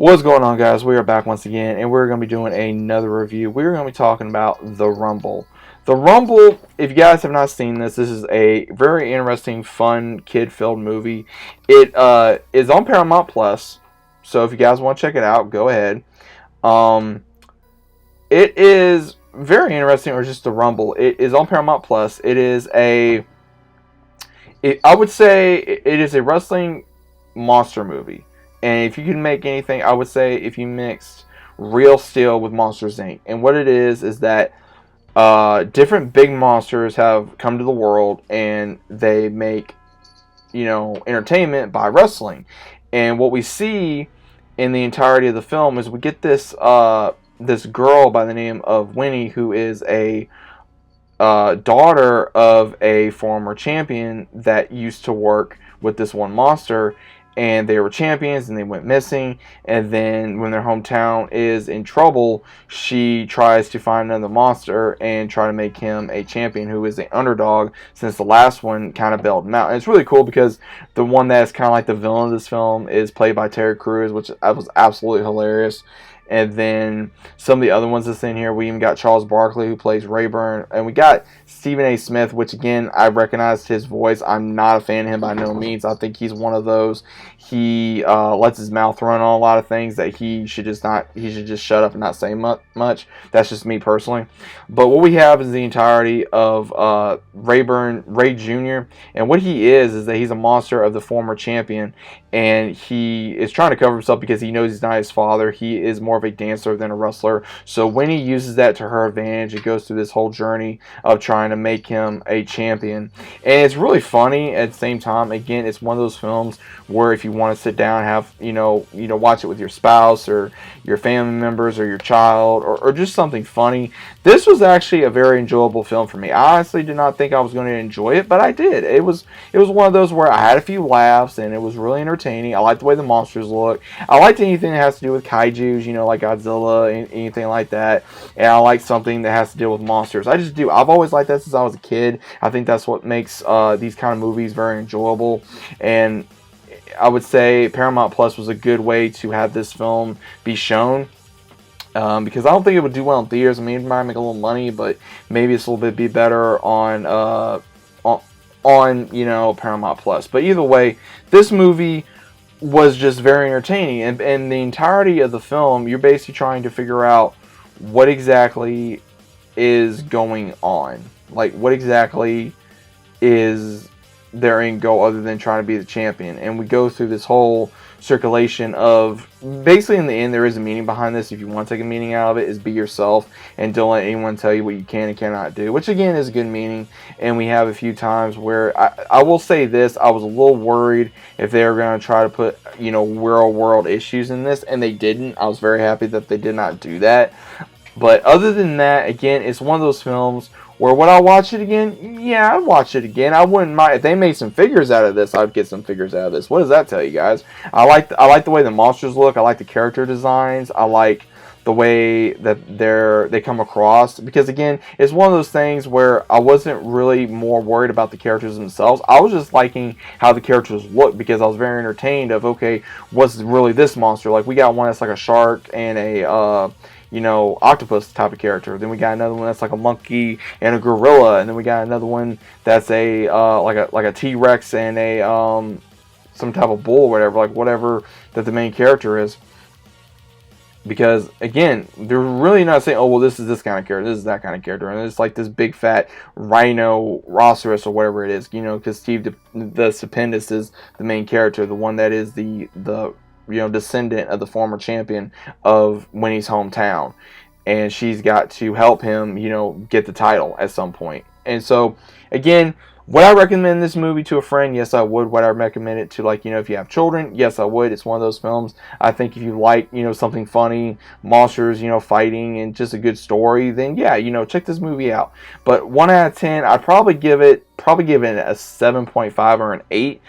What's going on, guys? We are back once again, and we're going to be doing another review. We're going to be talking about The Rumble. The Rumble, if you guys have not seen this, this is a very interesting, fun, kid-filled movie. It is on Paramount Plus, so if you guys want to check it out, go ahead. Um, it is very interesting, or just The Rumble. It is on Paramount Plus. I would say it is a wrestling monster movie. And if you can make anything, I would say if you mixed Real Steel with Monsters Inc. And what it is that different big monsters have come to the world and they make, entertainment by wrestling. And what we see in the entirety of the film is we get this girl by the name of Winnie, who is a daughter of a former champion that used to work with this one monster, and they were champions and they went missing. And then when their hometown is in trouble, she tries to find another monster and try to make him a champion who is an underdog, since the last one kind of bailed him out. And it's really cool because the one that's kind of like the villain of this film is played by Terry Crews, which was absolutely hilarious. And then some of the other ones that's in here, we even got Charles Barkley, who plays Rayburn. And we got Stephen A. Smith, which, again, I recognized his voice. I'm not a fan of him by no means. I think he's one of those. He lets his mouth run on a lot of things that he should just shut up and not say much. That's just me personally. But what we have is the entirety of Rayburn, Ray Jr. And what he is that he's a monster of the former champion. And he is trying to cover himself because he knows he's not his father. He is more of a dancer than a wrestler. So when he uses that to her advantage, it goes through this whole journey of trying to make him a champion. And it's really funny at the same time. Again, it's one of those films where if you want to sit down and have, watch it with your spouse or your family members or your child or just something funny, this was actually a very enjoyable film for me. I honestly did not think I was going to enjoy it, but I did. It was one of those where I had a few laughs and it was really entertaining. I liked the way the monsters look. I liked anything that has to do with kaijus, like Godzilla, anything like that. And I like something that has to deal with monsters. I just do. I've always liked that since I was a kid. I think that's what makes these kind of movies very enjoyable. And I would say Paramount Plus was a good way to have this film be shown. Because I don't think it would do well in theaters. I mean, it might make a little money, but maybe it's a little bit be better on Paramount Plus. But either way, this movie was just very entertaining. And the entirety of the film, you're basically trying to figure out what exactly is going on. Like, what exactly is their end goal other than trying to be the champion. And we go through this whole circulation of, basically in the end there is a meaning behind this. If you want to take a meaning out of it, is be yourself and don't let anyone tell you what you can and cannot do, which again is a good meaning. And we have a few times where I will say this, I was a little worried if they were going to try to put real world issues in this, and they didn't. I was very happy that they did not do that. But other than that, again, it's one of those films where would I watch it again? Yeah, I'd watch it again. I wouldn't mind if they made some figures out of this. I'd get some figures out of this. What does that tell you guys? I like the way the monsters look. I like the character designs. I like the way that they come across, because again, it's one of those things where I wasn't really more worried about the characters themselves. I was just liking how the characters look, because I was very entertained of, okay, what's really this monster? Like, we got one that's like a shark and a octopus type of character. Then we got another one that's like a monkey and a gorilla, and then we got another one that's a like a T-Rex and a some type of bull, or whatever that the main character is. Because again, they're really not saying, oh well, this is this kind of character, this is that kind of character, and it's like this big fat rhinoceros or whatever it is, because Steve the Stupendous is the main character, the one that is the descendant of the former champion of Winnie's hometown, and she's got to help him, get the title at some point. And so, again, would I recommend this movie to a friend? Yes, I would. Would I recommend it to, if you have children? Yes, I would. It's one of those films. I think if you like, something funny, monsters, fighting, and just a good story, then yeah, check this movie out. But 1 out of 10, I'd probably give it a 7.5 or an 8.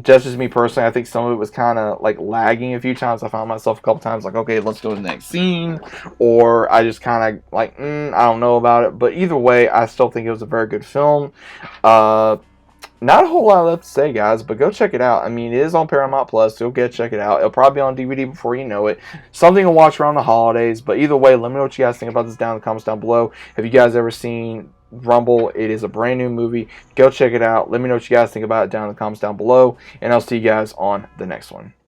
Just as me personally, I think some of it was kind of lagging a few times. I found myself a couple times okay, let's go to the next scene, or I just kind of I don't know about it. But either way, I still think it was a very good film. Not a whole lot left to say, guys, but go check it out. I mean, it is on Paramount Plus, so go check it out. It'll probably be on DVD before you know it. Something to watch around the holidays, but either way, let me know what you guys think about this down in the comments down below. Have you guys ever seen Rumble? It is a brand new movie. Go check it out. Let me know what you guys think about it down in the comments down below, and I'll see you guys on the next one.